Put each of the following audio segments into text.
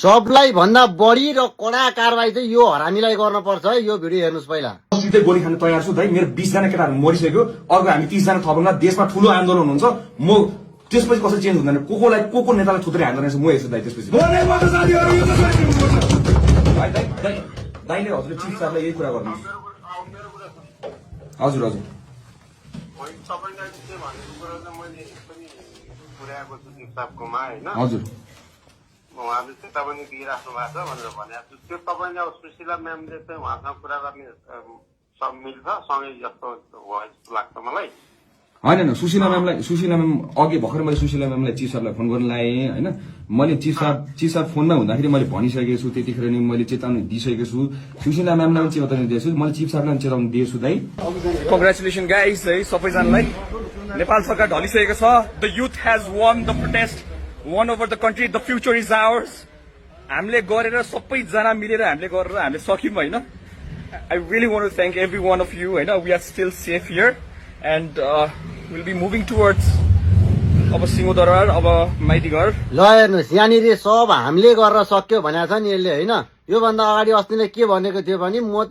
सबलाई भन्दा बढी र कडा कारबाही चाहिँ यो हरामीलाई गर्नुपर्छ है। यो भिडियो हेर्नुस् पहिला। सिधै गोली खान तयार छु दाइ। मेरो 20 जना केटाहरू मरिसक्यो, अर्को हामी 30 जना थपौँला। देशमा ठूलो आन्दोलन हुन्छ, म त्यसपछि कसरी चेन्ज हुँदैन? को नेतालाई थुत्रै हान्दैन म हेर्छु दाइ। त्यसपछि दाइले हजुरले चिफ सरलाई यही कुरा गर्नु। हजुर हजुर हजुर उहाँले चेतावनी दिइराख्नु भएको छ भनेर भनेको छु। त्यो तपाईँले अब सुशीला म्यामले चाहिँ उहाँसँग कुरा गर्ने सब मिल्छ सँगै जस्तो भयो जस्तो लाग्छ मलाई। होइन सुशीला म्याम अघि भर्खर मैले सुशीला म्यामलाई चिफ सरलाई फोन गर्न लाएँ होइन। मैले चिफ सर फोनमा हुँदाखेरि मैले भनिसकेको छु, त्यतिखेर नि मैले चेतावनी दिइसकेको छु। सुशीला म्यामलाई पनि चेतावनी दिएको छु, मैले चिफ सरलाई पनि चेतावनी दिएको छु दाइ। कङ्ग्रेचुलेसन गाइज है सबैजनालाई। नेपाल सरकार ढलिसकेको छ। The youth has won the protest, won over the country, the future is ours. हामीले गरेर सबैजना मिलेर हामीले गरेर हामीले सक्यौँ होइन। I really want to thank every one of you होइन। We are still safe here and will be moving towards अब सिंहदरबार, अब माइतीघर। ल हेर्नुहोस्, यहाँनिर सब हामीले गरेर सक्यो भनेको छ नि यसले होइन। योभन्दा अगाडि अस्ति नै के भनेको थियो भने म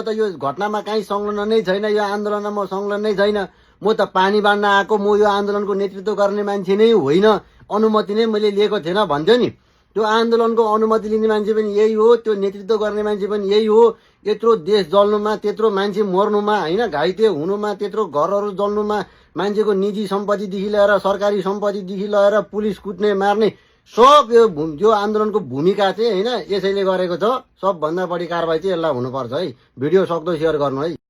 त यो घटनामा काहीँ संलग्न नै छैन, यो आन्दोलनमा म संलग्न नै छैन, म त पानी बाँड्न आएको, म यो आन्दोलनको नेतृत्व गर्ने मान्छे नै होइन, अनुमति नै मैले लिएको थिएन भन्थ्यो नि। त्यो आन्दोलनको अनुमति लिने मान्छे पनि यही हो, त्यो नेतृत्व गर्ने मान्छे पनि यही हो। यत्रो देश जल्नुमा, त्यत्रो मान्छे मर्नुमा होइन, घाइते हुनुमा, त्यत्रो घरहरू जल्नुमा, मान्छेको निजी सम्पत्तिदेखि लिएर सरकारी सम्पत्तिदेखि लिएर पुलिस कुट्ने मार्ने सब यो आन्दोलनको भूमिका चाहिँ होइन यसैले गरेको छ। सबभन्दा बढी कारबाही चाहिँ यसलाई हुनुपर्छ है। भिडियो सक्दो सेयर गर्नु है।